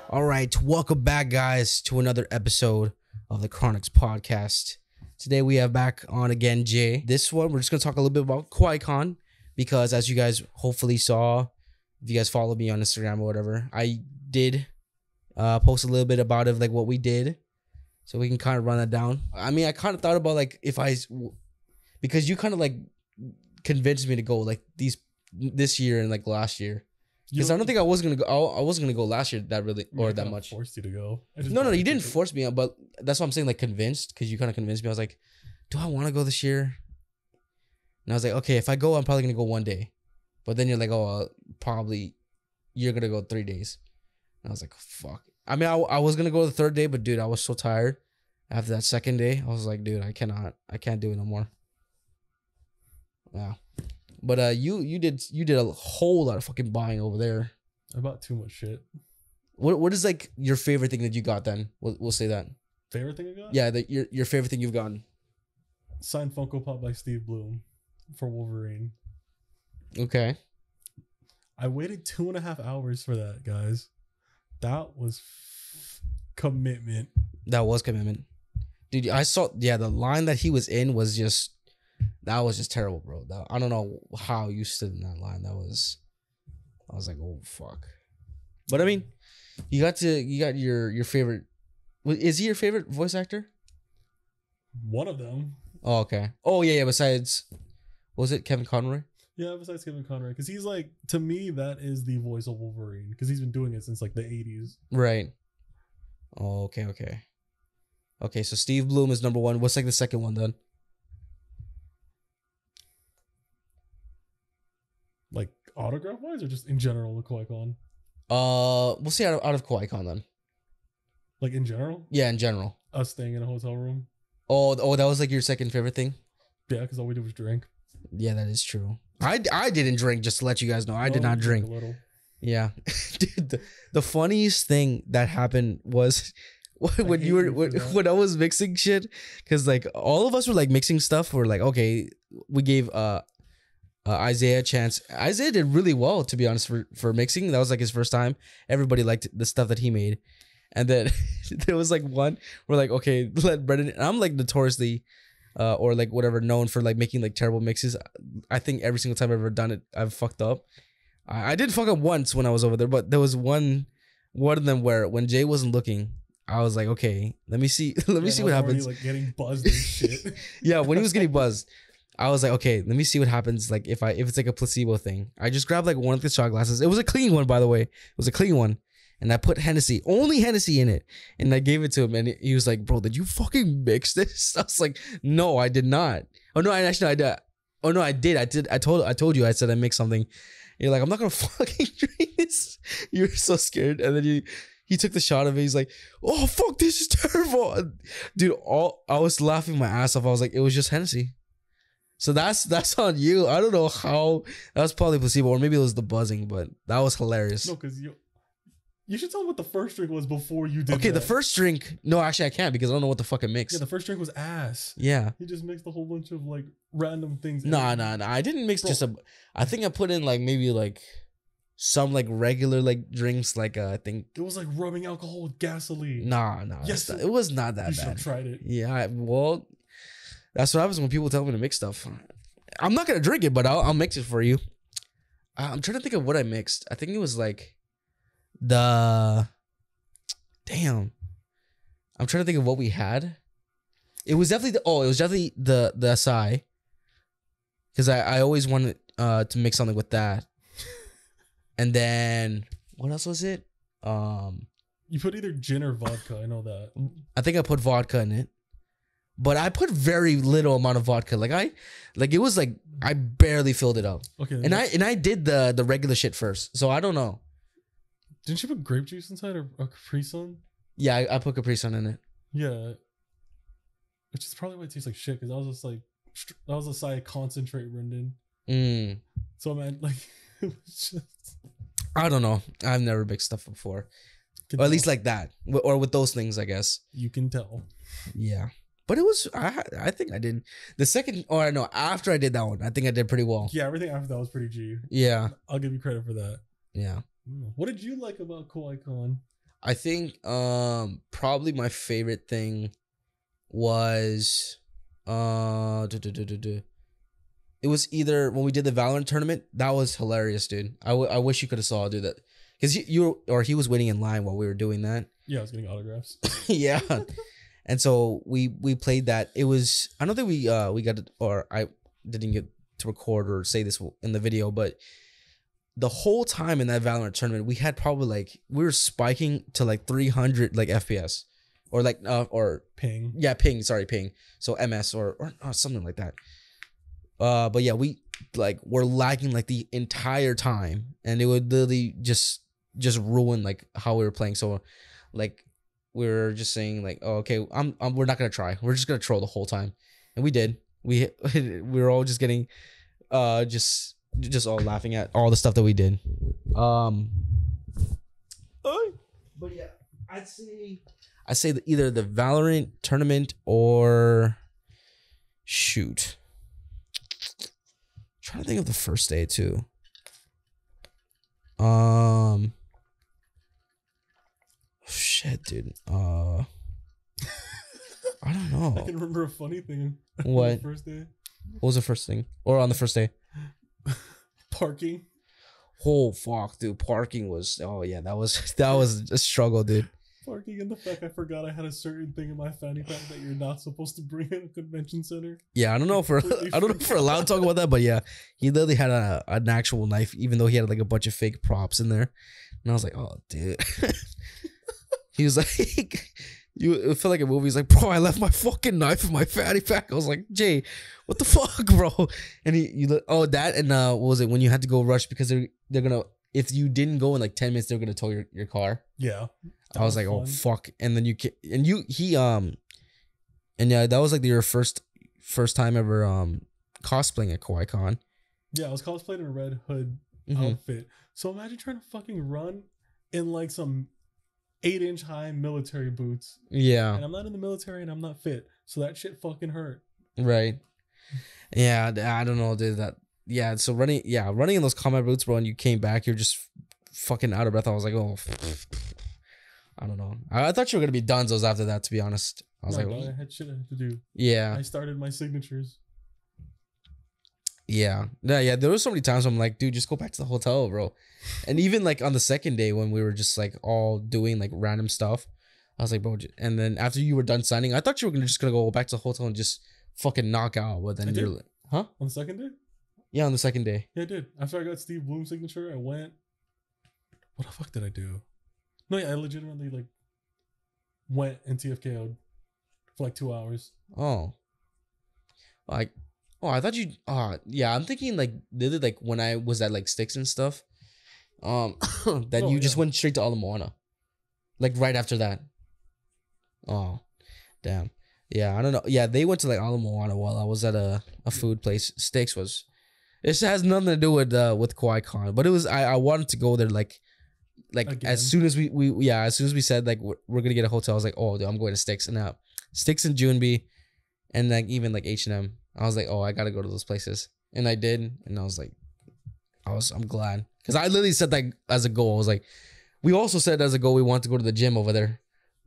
All right, welcome back, guys, to another episode of the Chronics podcast. Today we have back on again Jay. This one, we're just going to talk a little bit about Qui-Con because as you guys hopefully saw, if you guys follow me on Instagram or whatever, I did post a little bit about it, like what we did. So we can kind of run that down. I mean, I kind of thought about like because you kind of like convinced me to go like this year and like last year. Because I don't think I was gonna go. I wasn't gonna go last year that really or that much. Forced you to go. No, you didn't force me, but that's what I'm saying. Like convinced, because you kind of convinced me. I was like, do I want to go this year? And I was like, okay, if I go, I'm probably gonna go one day. But then you're like, oh, probably you're gonna go 3 days. And I was like, fuck. I mean, I was gonna go the third day, but dude, I was so tired after that second day. I was like, dude, I can't do it no more. Wow. But you did a whole lot of fucking buying over there. I bought too much shit. What is like your favorite thing that you got then? We'll say that. Favorite thing I got? Yeah, your favorite thing you've gotten. Signed Funko Pop by Steve Bloom for Wolverine. Okay. I waited 2.5 hours for that, guys. That was commitment. That was commitment. Dude, I saw the line that he was in was just terrible, bro. I don't know how you stood in that line. I was like, oh fuck. But I mean, you got your favorite. Is he your favorite voice actor? One of them. Oh, okay. Oh yeah. Besides, what was it Kevin Conroy? Yeah, besides Kevin Conroy, because he's like, to me, that is the voice of Wolverine, because he's been doing it since like the 80s. Right. Oh, okay. Okay, so Steve Bloom is number one. What's like the second one then? Like autograph wise, or just in general with Qui-Gon? We'll see out of Qui-Gon then. Like in general? Yeah, in general. Us staying in a hotel room. Oh, that was like your second favorite thing? Yeah, because all we did was drink. Yeah, that is true. I didn't drink, just to let you guys know. I did not drink. A little. Yeah. Dude, the funniest thing that happened was when I was mixing shit, because like all of us were like mixing stuff. We're like, okay, we gave Isaiah a chance. Isaiah did really well, to be honest, for mixing. That was like his first time. Everybody liked the stuff that he made. And then there was like one, we're like, okay, let Brendan, and I'm like notoriously or like whatever known for like making like terrible mixes. I think every single time I've ever done it, I've fucked up. I did fuck up once when I was over there, but there was one of them where when Jay wasn't looking, I was like, okay, let me see what happens. Like getting buzzed and shit. Yeah, when he was getting buzzed, I was like, okay, let me see what happens. Like if it's like a placebo thing. I just grabbed like one of the shot glasses. It was a clean one, by the way. It was a clean one. And I put only Hennessy in it. And I gave it to him. And he was like, bro, did you fucking mix this? I was like, no, I did not. Oh, no, I did. Oh, no, I did. I told you, I said I mixed something. You're like, I'm not going to fucking drink this. You were so scared. And then he took the shot of it. He's like, oh, fuck, this is terrible. Dude, I was laughing my ass off. I was like, it was just Hennessy. So that's on you. I don't know how. That was probably placebo. Or maybe it was the buzzing. But that was hilarious. No, because you should tell them what the first drink was before you did. Okay, that. The first drink. No, actually, I can't because I don't know what the fuck it mixed. Yeah, the first drink was ass. Yeah. He just mixed a whole bunch of like random things. Nah. I didn't mix I think I put in like maybe like some like regular like drinks. Like I think it was like rubbing alcohol with gasoline. Nah. Yes, it was not that bad. You should have tried it. Yeah. Well, that's what happens when people tell me to mix stuff. I'm not gonna drink it, but I'll mix it for you. I'm trying to think of what I mixed. I think it was like I'm trying to think of what we had. It was definitely the acai, because I always wanted to mix something with that. And then what else was it? You put either gin or vodka. I know that. I think I put vodka in it, but I put very little amount of vodka. It was like I barely filled it up. Okay, and I did the regular shit first, so I don't know. Didn't you put grape juice inside or Capri Sun? Yeah, I put Capri Sun in it. Yeah, which is probably why it tastes like shit. Because that was a acai concentrate, Brendan. So man, like, it was just. I don't know. I've never mixed stuff before, or at least like that, or with those things, I guess. You can tell. Yeah, but it was. I think I did the second, or no, after I did that one, I think I did pretty well. Yeah, everything after that was pretty G. Yeah, I'll give you credit for that. Yeah. What did you like about KawaiCon? I think probably my favorite thing was it was either when we did the Valorant tournament. That was hilarious, dude. I wish you could have saw do that because he was waiting in line while we were doing that. Yeah, I was getting autographs. Yeah. And so we played that. It was, I don't think we got it, or I didn't get to record or say this in the video, but the whole time in that Valorant tournament, we had probably like, we were spiking to like 300 like FPS or like or Ping. Yeah, ping. Sorry, ping. So MS or something like that. But yeah, we like were lagging like the entire time, and it would literally just ruin like how we were playing. So like we were just saying like, oh, okay, we're not gonna try. We're just gonna troll the whole time, and we did. We were all just getting, just all laughing at all the stuff that we did. But yeah, I'd say that either the Valorant tournament or shoot. I'm trying to think of the first day too. Shit, dude. I don't know. I can remember a funny thing. What? The first day. What was the first thing? Or on the first day? Parking. Oh fuck, dude. Parking was. Oh yeah, that was a struggle, dude. Parking, and the fact I forgot I had a certain thing in my fanny pack that you're not supposed to bring in a convention center. Yeah, I don't know if we're allowed to talk about that, but yeah, he literally had an actual knife, even though he had like a bunch of fake props in there, and I was like, oh, dude. He was like, it felt like a movie. He's like, bro, I left my fucking knife in my fanny pack. I was like, Jay, what the fuck, bro? And that, and what was it when you had to go rush because they're gonna, if you didn't go in like 10 minutes, they're gonna tow your car. Yeah. I was like, fun. Oh fuck. And then and yeah, that was like your first time ever cosplaying at KawaiCon. Yeah, I was cosplaying in a Red Hood outfit. So imagine trying to fucking run in like some 8-inch high military boots. Yeah. And I'm not in the military and I'm not fit. So that shit fucking hurt. Right. Yeah, I don't know, dude. So running in those combat boots, bro, and you came back, you're just fucking out of breath. I was like, oh, I don't know. I thought you were gonna be donezo's after that, to be honest. I was I had shit I had to do. Yeah. I started my signatures. Yeah. There were so many times I'm like, dude, just go back to the hotel, bro. And even like on the second day when we were just like all doing like random stuff, I was like, bro. And then after you were done signing, I thought you were just gonna go back to the hotel and just fucking knock out. But then you're like, huh? On the second day? Yeah, on the second day. Yeah, I did. After I got Steve Bloom's signature, I went. What the fuck did I do? No, yeah, I legitimately like went and TFK'd for like 2 hours. Oh. Like, oh, I thought you. Yeah, I'm thinking like did it like when I was at like Sticks and stuff. That you just went straight to Ala Moana, like right after that. Oh, damn. Yeah, I don't know. Yeah, they went to like Ala Moana while I was at a food place. Sticks was. It has nothing to do with KawaiCon, but it was. I wanted to go there like again. As soon as as soon as we said like we're gonna get a hotel, I was like, oh, dude, I'm going to Sticks and Sticks and Junbi, and like even like H&M. I was like, oh, I gotta go to those places, and I did, and I was like, I'm glad because I literally said that as a goal. I was like, we also said as a goal we want to go to the gym over there,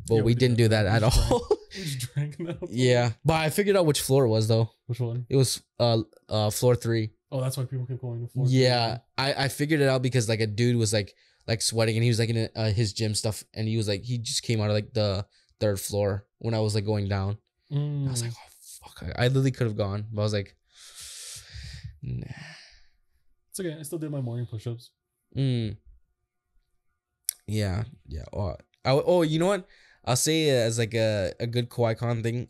but we didn't do that at all. We just drank now. Yeah, but I figured out which floor it was though. Which one? It was floor 3. Oh, that's why people kept going to floor 3. Yeah, I figured it out because like a dude was like sweating and he was like in his gym stuff and he was like he just came out of like the 3rd floor when I was like going down. I was like, oh fuck, I literally could have gone, but I was like, nah. It's okay. I still did my morning push-ups. Yeah. Oh, you know what? I'll say it as like a good KawaiCon thing,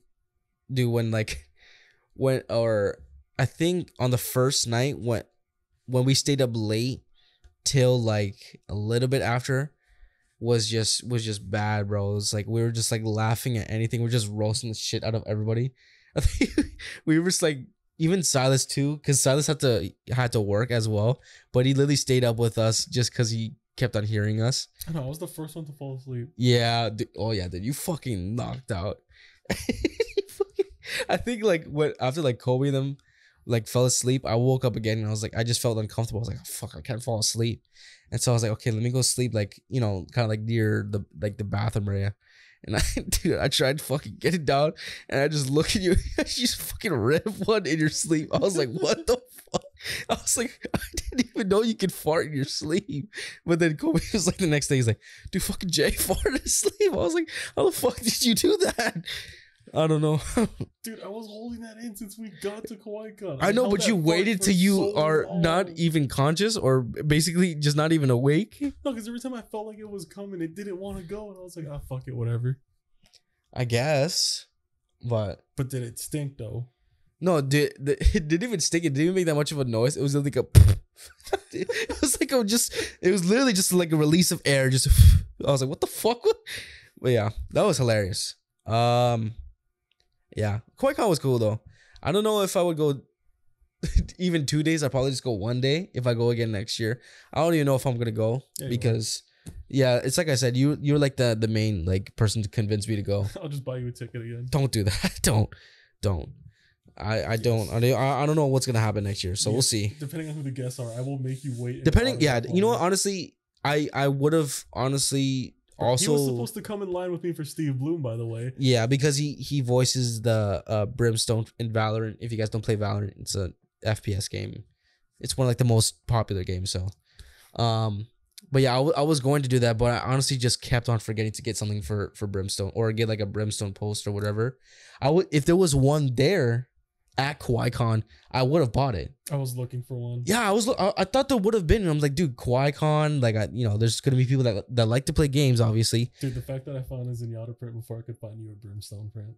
dude. Or I think on the first night when we stayed up late till like a little bit after was just bad, bro. It was like we were just like laughing at anything. We're just roasting the shit out of everybody. I think we were just like even Silas too, because Silas had to work as well, but he literally stayed up with us just because he kept on hearing us. I know, I was the first one to fall asleep. Yeah. Oh yeah, dude, you fucking knocked out. I think like after like Kobe and them like fell asleep. I woke up again and I was like, I just felt uncomfortable. I was like, oh, fuck, I can't fall asleep. And so I was like, okay, let me go sleep, like, you know, kind of like near the bathroom area. And I tried to fucking get it down, and I just look at you. You just fucking rip one in your sleep. I was like, what the fuck? I was like, I didn't even know you could fart in your sleep. But then Kobe was like, the next day, he's like, dude, fucking Jay farted asleep. I was like, how the fuck did you do that? I don't know. Dude, I was holding that in since we got to Kawaii-Con. I know, but you waited till you are not even conscious, or basically just not even awake. No, because every time I felt like it was coming, it didn't want to go, and I was like, ah, fuck it, whatever. I guess, but did it stink though? No, it didn't even stink. It didn't even make that much of a noise. It was like a. It was like it was literally just like a release of air. Just I was like, what the fuck? But yeah, that was hilarious. Yeah, Kawaii-Con was cool though. I don't know if I would go even 2 days. I'd probably just go 1 day if I go again next year. I don't even know if I'm gonna go because yeah, it's like I said, you're like the main like person to convince me to go. I'll just buy you a ticket again. Don't do that. Don't. I don't know what's gonna happen next year, so we'll see. Depending on who the guests are, I will make you wait. Yeah, you know what? Honestly, I would have honestly. Also, he was supposed to come in line with me for Steve Bloom, by the way. Yeah, because he voices the Brimstone in Valorant. If you guys don't play Valorant, it's a FPS game. It's one of like the most popular games. So, but yeah, I was going to do that, but I honestly just kept on forgetting to get something for Brimstone or get like a Brimstone post or whatever. If there was one there at Kawaii-Con, I would have bought it. I was looking for one. Yeah, I thought there would have been. And I'm like, dude, Kawaii-Con, like, there's gonna be people that like to play games, obviously. Dude, the fact that I found a Zenyatta print before I could find you a Brimstone print.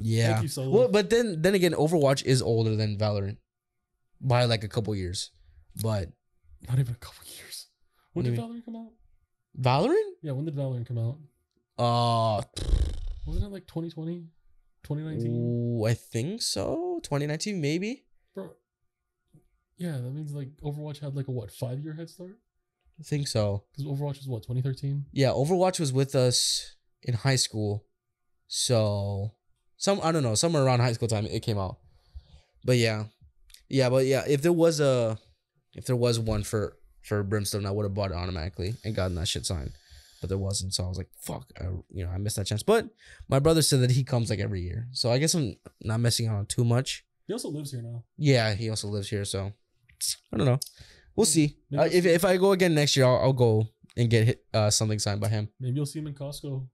Yeah. Thank you, Solo. Well, but then again, Overwatch is older than Valorant by like a couple years, but not even a couple years. When did Valorant come out? Valorant? Yeah, when did Valorant come out? Wasn't it like 2020? 2019? Ooh, I think so. 2019, maybe. Bro, yeah, that means like Overwatch had like a 5-year head start? I think so. Because Overwatch is 2013? Yeah, Overwatch was with us in high school. So, I don't know, somewhere around high school time it came out. But yeah. Yeah, if there was one for Brimstone, I would have bought it automatically and gotten that shit signed. But there wasn't, so I was like, fuck, I missed that chance. But my brother said that he comes like every year, so I guess I'm not missing out on too much. He also lives here now. Yeah, he also lives here, so I don't know. We'll see. If I go again next year, I'll go and get something signed by him. Maybe you'll see him in Costco.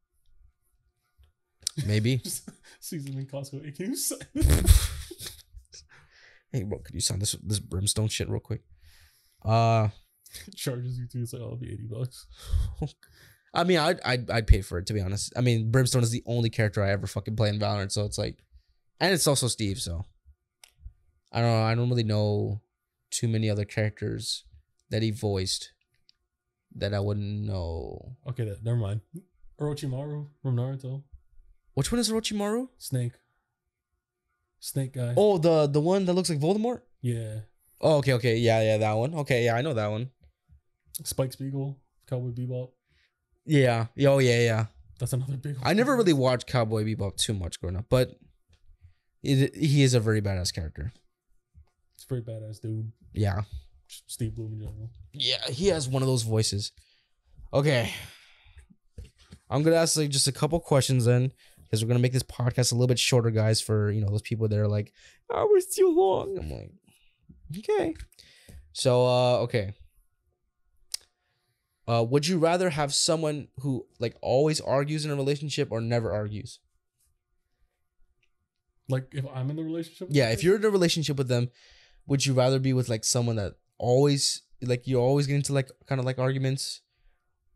Maybe. Sees him in Costco. Hey, can you sign Hey, bro, could you sign this Brimstone shit real quick? Charges you too. It's like, I'll be $80. I mean, I'd pay for it, to be honest. I mean, Brimstone is the only character I ever fucking play in Valorant, so it's like, and it's also Steve, so I don't know. I don't really know too many other characters that he voiced that I wouldn't know. Okay, never mind. Orochimaru from Naruto. Which one is Orochimaru? Snake guy. Oh, the one that looks like Voldemort? Yeah. Oh, okay. Yeah, that one. Okay, yeah, I know that one. Spike Spiegel, Cowboy Bebop. Yeah. Oh, yeah. That's another big one. I never really watched Cowboy Bebop too much growing up, but he is a very badass character. It's a very badass dude. Yeah. Steve Bloom in general. Yeah, he has one of those voices. Okay. I'm going to ask like just a couple questions then, because we're going to make this podcast a little bit shorter, guys, for, those people that are like, oh, we're too long. I'm like, okay. So, okay. Would you rather have someone who like always argues in a relationship or never argues? Like if I'm in the relationship? Yeah, if you're in a relationship with them, would you rather be with like someone that always like you're always getting into like kind of like arguments,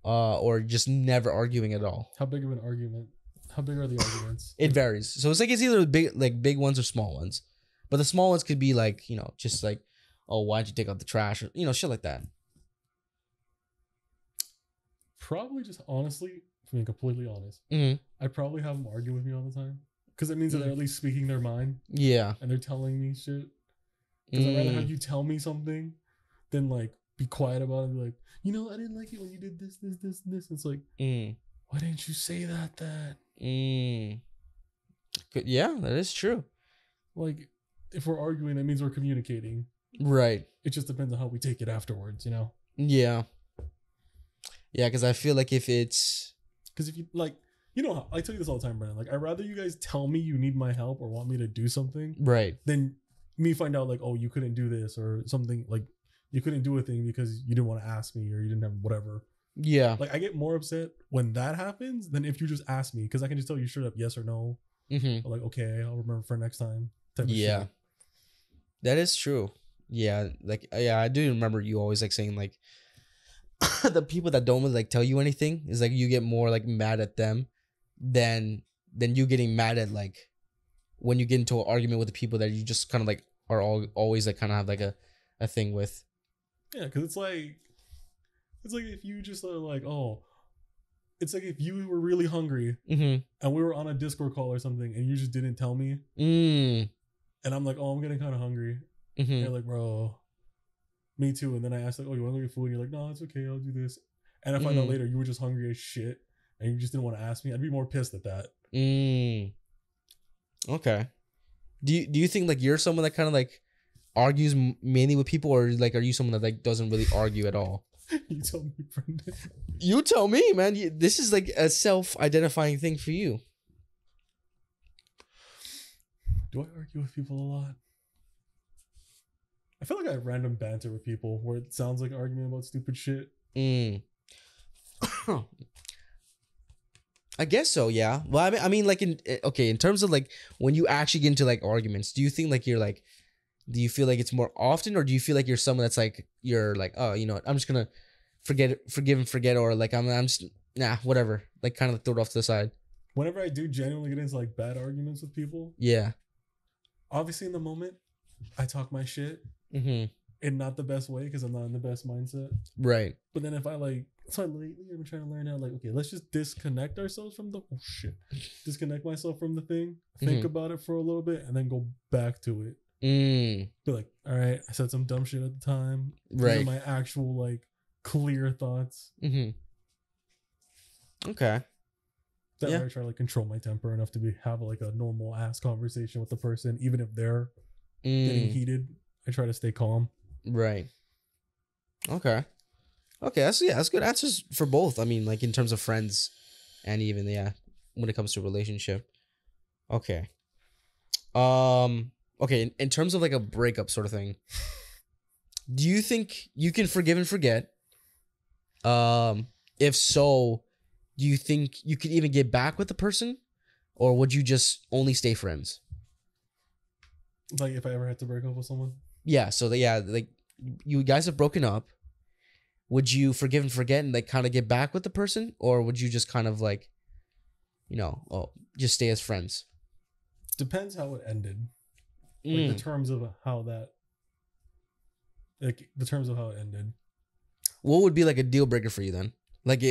or just never arguing at all? How big of an argument? How big are the arguments? It varies. So it's either big ones or small ones, but the small ones could be like just like, oh, why'd you take out the trash, or shit like that. Probably just honestly, being completely honest, I probably have them argue with me all the time because it means that they're at least speaking their mind. Yeah, and they're telling me shit. Because I'd rather have you tell me something than like be quiet about it and be like, I didn't like it when you did this. It's like, why didn't you say that then? Yeah, that is true. Like, if we're arguing, that means we're communicating. Right. It just depends on how we take it afterwards, you know? Yeah. Yeah, because I feel like if it's... Because if you, like, you know, I tell you this all the time, Brennan. Like, I'd rather you guys tell me you need my help or want me to do something Right. than me find out, like, oh, you couldn't do this or something. Like, you couldn't do a thing because you didn't want to ask me or you didn't have whatever. Yeah. Like, I get more upset when that happens than if you just ask me, because I can just tell you straight up yes or no. Mm-hmm. Or like, okay, I'll remember for next time. Type of Yeah. shit. That is true. Yeah. Like, yeah, I do remember you always like saying like the people that don't really like tell you anything is like you get more like mad at them than you getting mad at like when you get into an argument with the people that you just kind of like are always like kind of have like a thing with. Yeah, because it's like if you just are like, oh, it's like if you were really hungry Mm-hmm. and we were on a Discord call or something and you just didn't tell me, and I'm like, oh, I'm getting kind of hungry. Mm-hmm. And you're like, bro, me too. And then I asked like, oh, you want to get food? And you're like, no, it's okay, I'll do this. And I find out later you were just hungry as shit and you just didn't want to ask me. I'd be more pissed at that. Okay. Do you think like you're someone that kind of like argues mainly with people, or like are you someone that like doesn't really argue at all? You tell me, Brendan. You tell me, man. This is like a self-identifying thing for you. Do I argue with people a lot? I feel like I have random banter with people where it sounds like arguing about stupid shit. I guess so, yeah. Well, I mean, like in terms of like when you actually get into like arguments, do you think like you're like, do you feel like it's more often, or do you feel like you're someone that's like you're like, oh, you know what, I'm just gonna forgive and forget, or like I'm just whatever, like kind of throw it off to the side. Whenever I do genuinely get into like bad arguments with people, yeah, obviously in the moment, I talk my shit in not the best way because I'm not in the best mindset. Right. But then if I like, so lately I've been trying to learn how like, okay, let's just disconnect ourselves from the disconnect myself from the thing, think about it for a little bit, and then go back to it. Be like, all right, I said some dumb shit at the time. Right. These are my actual like clear thoughts. Okay. That way I try to like control my temper enough to have like a normal ass conversation with the person, even if they're getting heated. I try to stay calm. Right. Okay. That's good answers for both. I mean, like in terms of friends, and even when it comes to relationship. Okay. Okay. In terms of like a breakup sort of thing, do you think you can forgive and forget? If so, do you think you could even get back with the person, or would you just only stay friends? Like if I ever had to break up with someone? Yeah. So like you guys have broken up. Would you forgive and forget and like kind of get back with the person, or would you just kind of like, just stay as friends? Depends how it ended. Like the terms of how that. Like the terms of how it ended. What would be like a deal breaker for you then? Like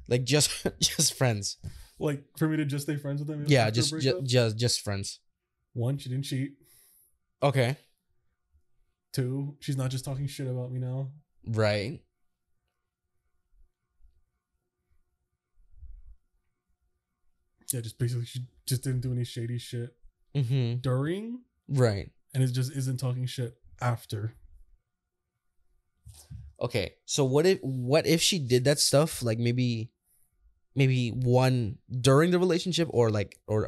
like just friends. Like for me to just stay friends with them? Yeah, just friends. 1, she didn't cheat. Okay. 2, she's not just talking shit about me now. Right. Yeah, just basically she just didn't do any shady shit during. Right. And it just isn't talking shit after. Okay. So what if she did that stuff like maybe one during the relationship or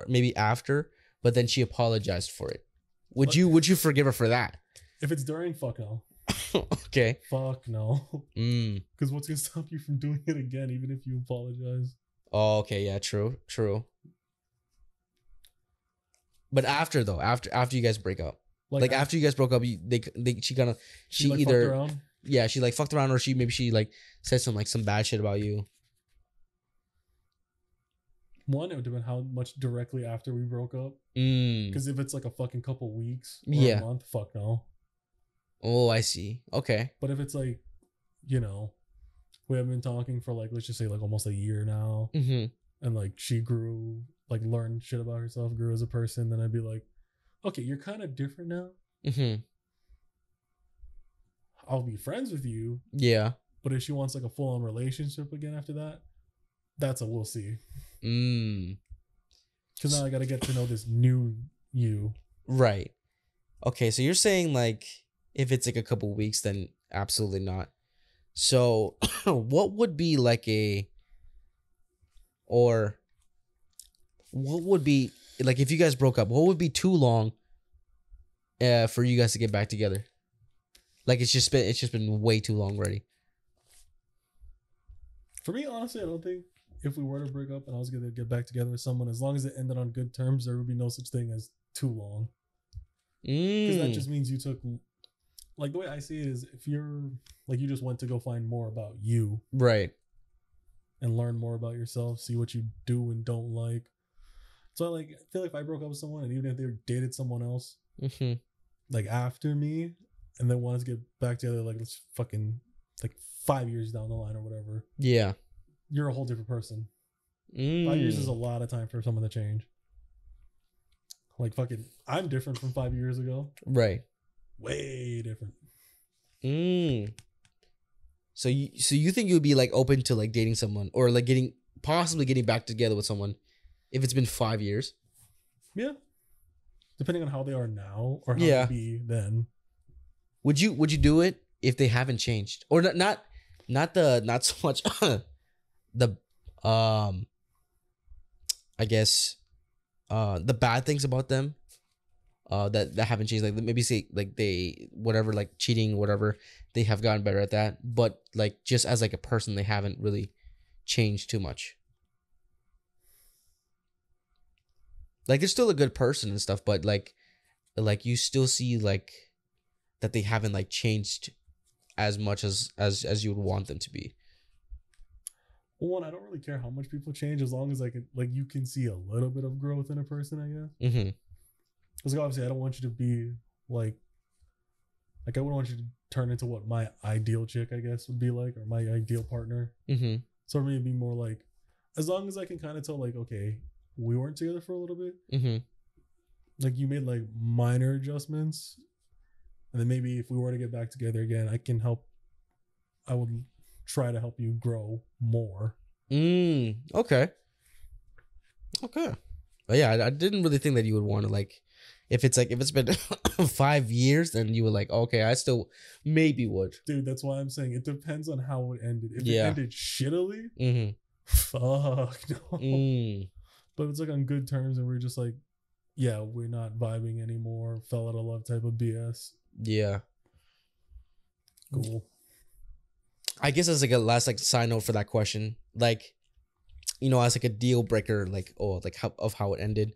maybe after, but then she apologized for it? Would you forgive her for that? If it's during, fuck no. Okay. Fuck no. Because what's gonna stop you from doing it again, even if you apologize? Oh, okay. Yeah. True. But after you guys break up, like after you guys broke up, she like, either fucked around? Yeah, she like fucked around, or she like said some bad shit about you. 1, it would depend how much directly after we broke up. Because if it's like a fucking couple weeks or a month, fuck no. Oh, I see. Okay. But if it's like, we have been talking for like, let's just say like almost a year now, and like she grew, like learned shit about herself, grew as a person, then I'd be like, okay, you're kind of different now. I'll be friends with you. Yeah. But if she wants like a full on relationship again after that, that's a we'll see. Because now I got to get to know this new you. Right. Okay, so you're saying like if it's like a couple weeks, then absolutely not. So what would be like a or what would be like if you guys broke up? What would be too long for you guys to get back together? Like it's just been way too long already. For me, honestly, I don't think if we were to break up and I was gonna get back together with someone, as long as it ended on good terms, there would be no such thing as too long. Because that just means you took, like the way I see it is, if you're like you just went to go find more about you, right, and learn more about yourself, see what you do and don't like. So I feel like if I broke up with someone and even if they dated someone else, like after me, and then wanted to get back together, like let's fucking like 5 years down the line or whatever. Yeah, you're a whole different person. 5 years is a lot of time for someone to change. Like fucking, I'm different from 5 years ago. Right. Way different. So you think you would be like open to like dating someone or like possibly getting back together with someone if it's been 5 years? Yeah. Depending on how they are now or how they be then. Would you do it if they haven't changed? Or not so much the I guess the bad things about them that haven't changed, like maybe say like they whatever, like cheating, whatever, they have gotten better at that, but like just as like a person they haven't really changed too much. Like they're still a good person and stuff, but like you still see like that they haven't like changed as much as you would want them to be. Well, one, I don't really care how much people change as long as I can, like, you can see a little bit of growth in a person, I guess. Because like, obviously I don't want you to be like I wouldn't want you to turn into what my ideal chick, I guess, would be like, or my ideal partner. So for me, it'd be more like, as long as I can kind of tell, like, okay, we weren't together for a little bit. Like you made like minor adjustments, and then maybe if we were to get back together again, I would try to help you grow more. Okay. But yeah, I didn't really think that you would want to like, if it's been 5 years, then you were like, okay, I still maybe would. Dude, that's why I'm saying it depends on how it ended. If it ended shittily, fuck no. But it's like on good terms and we're just like, yeah, we're not vibing anymore, fell out of love type of BS. Yeah. Cool. I guess as like a last like side note for that question, like, you know, as like a deal breaker, like, oh, like how it ended,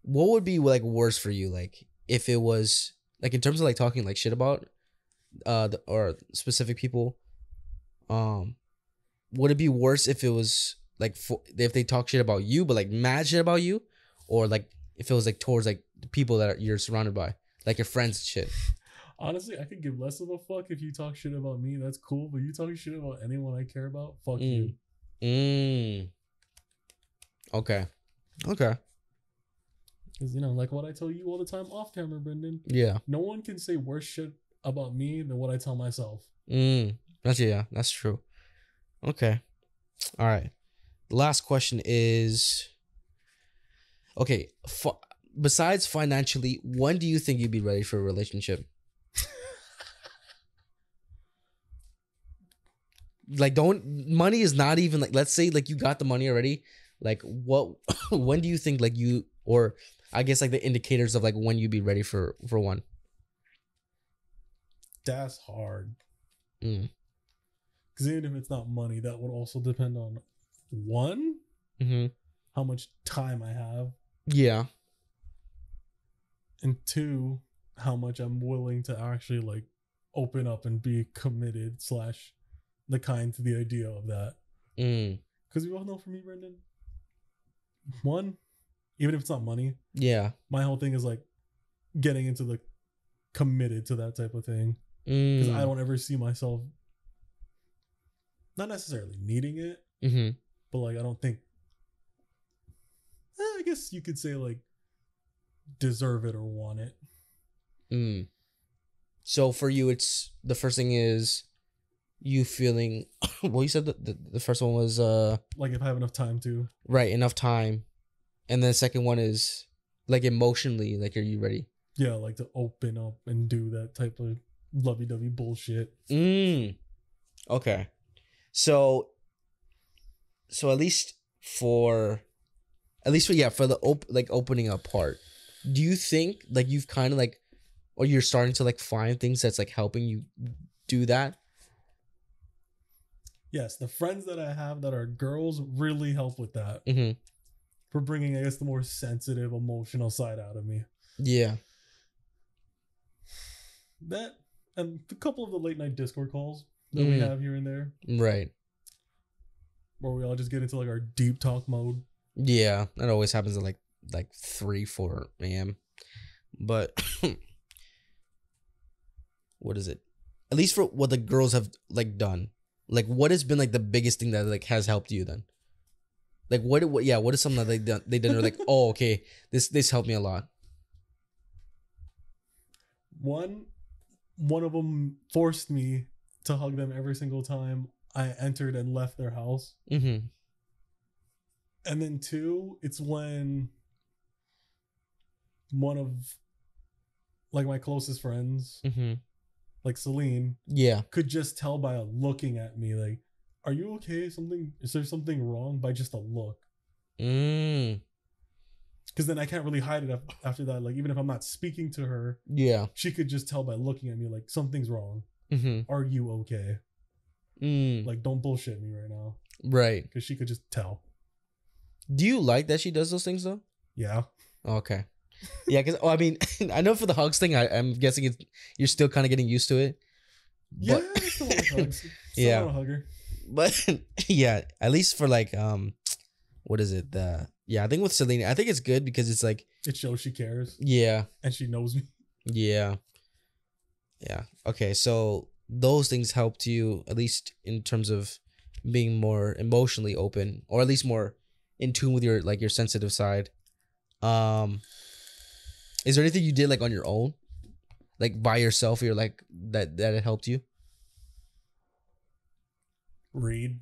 what would be like worse for you? Like if it was like in terms of like talking like shit about or specific people, would it be worse if it was like if they talk shit about you but like mad shit about you, or like if it was like towards like the people that you're surrounded by, like your friends and shit? Honestly, I could give less of a fuck if you talk shit about me. That's cool. But you talking shit about anyone I care about, fuck you. Okay. Because, you know, like what I tell you all the time off camera, Brendan. Yeah. No one can say worse shit about me than what I tell myself. That's true. Okay. All right. The last question is, okay, besides financially, when do you think you'd be ready for a relationship? Like, money is not even like, let's say like you got the money already. Like when do you think like you, or I guess like the indicators of like when you'd be ready for one? That's hard. Because even if it's not money, that would also depend on one, how much time I have. Yeah. And two, how much I'm willing to actually like open up and be committed / the kind to the idea of that. Because we all know, for me, Brendan, one, even if it's not money, my whole thing is like getting into the committed to that type of thing. Because I don't ever see myself not necessarily needing it, but like I don't think, I guess you could say like deserve it or want it. So for you, it's the first thing is you feeling, well, you said the first one was like if I have enough time to. Right, enough time. And then the second one is like emotionally, like, are you ready? Yeah, like to open up and do that type of lovey-dovey bullshit. Okay. So at least for the opening up part, do you think like you've kind of like, or you're starting to like find things that's like helping you do that? Yes, the friends that I have that are girls really help with that. Mm-hmm. For bringing, I guess, the more sensitive, emotional side out of me. Yeah. That and a couple of the late night Discord calls that we have here and there. Right. Where we all just get into like our deep talk mode. Yeah, that always happens at like 3-4 a.m. But what is it? At least for what the girls have like done. Like what has been like the biggest thing that like has helped you then? Like what is something that they done are like, oh, okay, this helped me a lot. One of them forced me to hug them every single time I entered and left their house. Mm-hmm. And then two, it's when one of like my closest friends, like Celine, could just tell by looking at me, like, are you okay? Is there something wrong? By just a look. Because then I can't really hide it after that. Like, even if I'm not speaking to her, she could just tell by looking at me, like, something's wrong. Are you okay? Like, don't bullshit me right now. Right. Because she could just tell. Do you like that she does those things though? Yeah. Okay. Yeah, because I mean, I know for the hugs thing, I'm guessing you're still kind of getting used to it. Yeah, I still want hugs. Still want a hugger. But yeah, at least for like what is it? I think with Selena, I think it's good because it's like it shows she cares. Yeah. And she knows me. Yeah. Yeah. Okay, so those things helped you at least in terms of being more emotionally open, or at least more in tune with your like your sensitive side. Is there anything you did like on your own, like by yourself, or you're like that it helped you? Read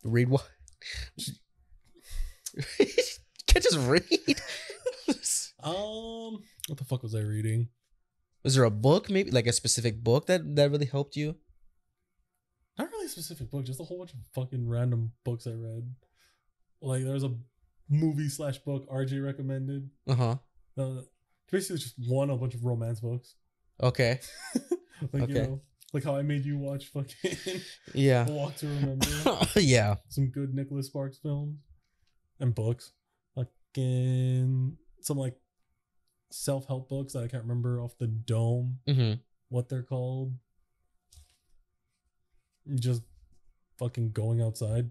what? Can't just read. What the fuck was I reading? Was there a book, maybe like a specific book that really helped you? Not really a specific book, just a whole bunch of fucking random books I read. Like there was a movie/book RJ recommended. Basically just a bunch of romance books. Okay. Like okay. You know, like how I made you watch fucking Walk to Remember. Yeah. Some good Nicholas Sparks films and books. Fucking some like self-help books that I can't remember off the dome what they're called. Just fucking going outside.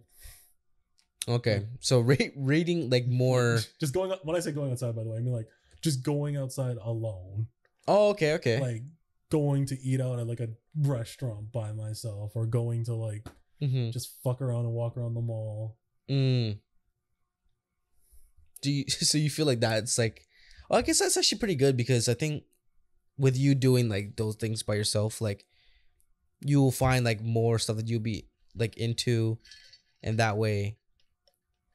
Okay, so reading like more. Just going. When I say going outside, by the way, I mean like just going outside alone. Oh, okay. Like going to eat out at like a restaurant by myself, or going to like just fuck around and walk around the mall. So you feel like that's like, well, I guess that's actually pretty good, because I think with you doing like those things by yourself, like you will find like more stuff that you'll be like into, and that way,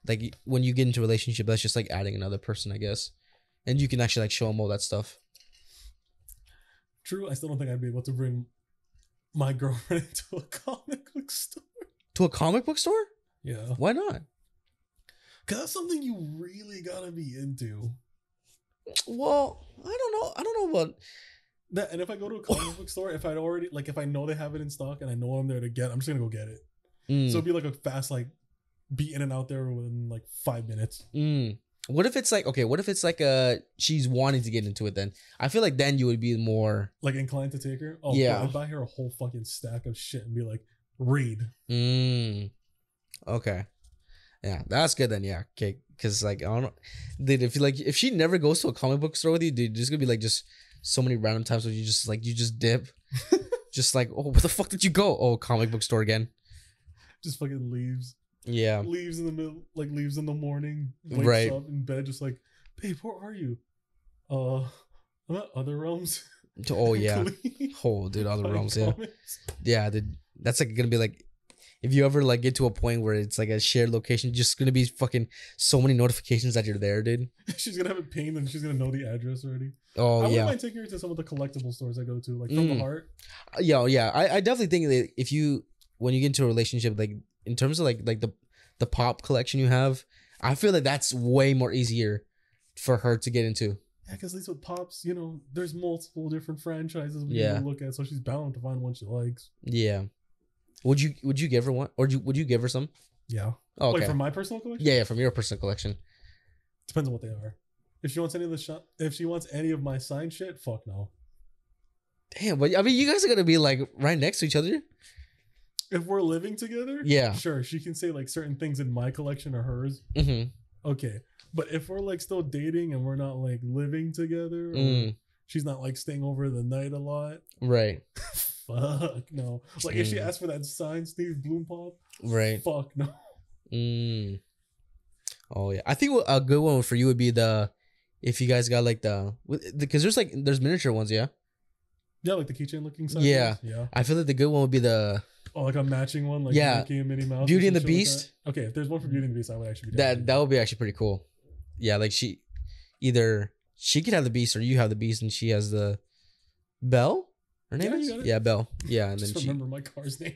like when you get into a relationship, that's just like adding another person, I guess, and you can actually like show them all that stuff. True. I still don't think I'd be able to bring my girlfriend into a comic book store. To a comic book store? Yeah. Why not? Because that's something you really gotta be into. Well, I don't know about that. And if I go to a comic book store, if I know they have it in stock and I know what I'm there to get, I'm just gonna go get it. So it'd be like a fast, like, be in and out there within like 5 minutes. What if it's like, okay, what if it's like she's wanting to get into it then? I feel like then you would be more like inclined to take her. Oh yeah, I'd buy her a whole fucking stack of shit and be like, read. Okay. Yeah, that's good then. Yeah, okay. Because like I don't know, dude, if she never goes to a comic book store with you, dude, there's gonna be like just so many random times where you just dip, just like, oh, where the fuck did you go? Oh, comic book store again. Just fucking leaves. Yeah. Leaves in the middle, like leaves in the morning. Wakes up in bed, just like, babe, where are you? I'm at Other Realms. Oh yeah. Oh dude, Other Realms. Yeah. Yeah, dude, that's like gonna be like. if you ever like get to a point where it's like a shared location, just gonna be fucking so many notifications that you're there, dude. She's gonna have it pinged and she's gonna know the address already. Oh, I yeah. wouldn't mind taking her to some of the collectible stores I go to, like From the Heart. Yeah. I definitely think that if you, when you get into a relationship, like in terms of like the pop collection you have, I feel like that's way more easier for her to get into. Yeah, because at least with Pops, you know, there's multiple different franchises we Yeah. can look at, so she's bound to find one she likes. Yeah. Would you give her one, or would you give her some? Yeah. Oh, okay. Wait, from my personal collection? Yeah, from your personal collection. Depends on what they are. If she wants any of the if she wants any of my signed shit, fuck no. Damn, but I mean, you guys are gonna be like right next to each other. If we're living together, Yeah, sure, she can say like certain things in my collection are hers. Mm-hmm. Okay, but if we're like still dating and we're not like living together, or she's not like staying over the night a lot, Right. Fuck no. Like if she asked for that signed Steve Bloom pop, Right. Fuck no. Oh yeah, I think a good one for you would be if you guys got like because there's miniature ones, yeah. Yeah, like the keychain looking side. Yeah. Yeah. I feel like the good one would be like a matching one, like Yeah. Mickey and Minnie Mouse. Beauty and the some shit like Beast. that. Okay, if there's one for Beauty and the Beast, I would actually be down. that would be actually pretty cool. Yeah, like either she could have the Beast or you have the Beast and she has the Belle. Her name Yeah, is? you got it. Yeah, Belle. Yeah, and Just then remember my car's name.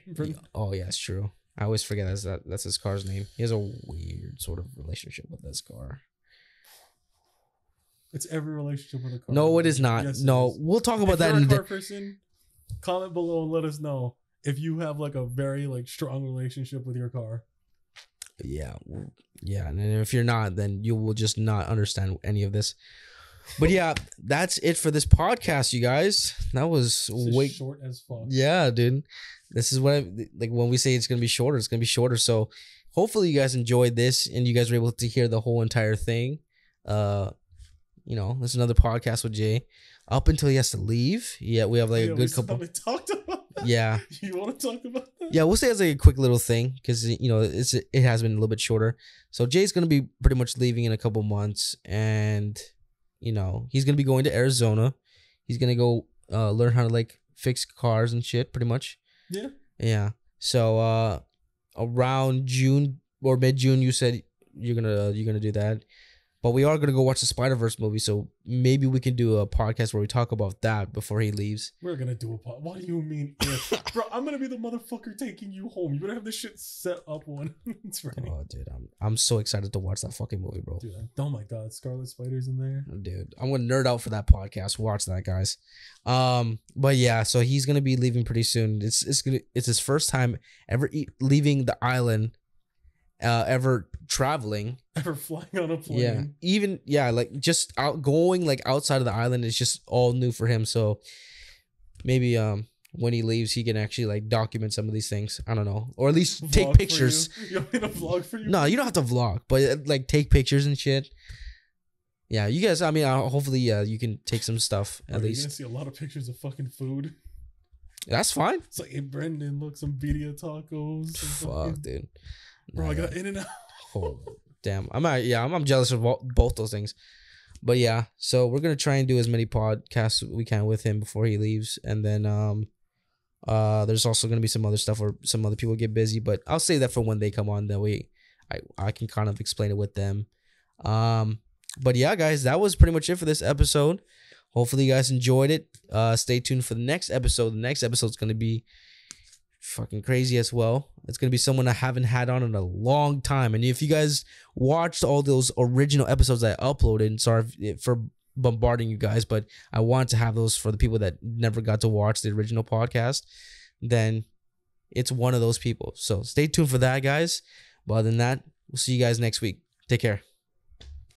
Oh yeah, it's true. I always forget that's his car's name. He has a weird sort of relationship with this car. It's every relationship with a car. No, it is not. Yes, No, it is. we'll talk about If that you're in a the car person, comment below and let us know if you have like a very like strong relationship with your car. Yeah, and if you're not, then you will just not understand any of this. But yeah, that's it for this podcast, you guys. That was way short as fuck. Yeah, dude. This is what like when we say it's gonna be shorter, it's gonna be shorter. So hopefully you guys enjoyed this and you guys were able to hear the whole entire thing. You know, this is another podcast with Jay. Up until he has to leave. Yeah, we have like a good couple. We talked about that. Yeah. You want to talk about that? Yeah, we'll say as like a quick little thing because you know it has been a little bit shorter. So Jay's gonna be pretty much leaving in a couple months, and you know he's gonna be going to Arizona. He's gonna go learn how to like fix cars and shit, pretty much. Yeah. Yeah. So around June or mid-June, you said you're gonna do that. But we are gonna go watch the Spider-Verse movie, so maybe we can do a podcast where we talk about that before he leaves. We're gonna do a podcast. What do you mean if? Bro, I'm gonna be the motherfucker taking you home. You better have this shit set up when it's ready. Oh, dude, I'm so excited to watch that fucking movie, bro. Dude, oh my god, Scarlet Spider's in there. Dude, I'm gonna nerd out for that podcast. Watch that, guys. But yeah, so he's gonna be leaving pretty soon. It's his first time ever leaving the island, ever traveling, ever flying on a plane. Yeah, even like just going like outside of the island is just all new for him. So maybe when he leaves, he can actually like document some of these things. I don't know, or at least take pictures. You want me to vlog for you? No, you don't have to vlog, but like take pictures and shit. Yeah, you guys. I mean, hopefully, you can take some stuff at least. You're gonna see a lot of pictures of fucking food. That's fine. It's like, hey, Brendan, look, some birria tacos. Fuck, dude. Bro, I got In-N-Out. Oh, damn. I'm jealous of both those things. But yeah, so we're gonna try and do as many podcasts we can with him before he leaves, and then there's also gonna be some other stuff where some other people get busy, but I'll save that for when they come on. That way, I can kind of explain it with them. But yeah, guys, that was pretty much it for this episode. Hopefully you guys enjoyed it. Stay tuned for the next episode. The next episode is going to be fucking crazy as well. It's going to be someone I haven't had on in a long time. And if you guys watched all those original episodes I uploaded, sorry for bombarding you guys, but I want to have those for the people that never got to watch the original podcast, then it's one of those people. So stay tuned for that, guys. But other than that, we'll see you guys next week. Take care.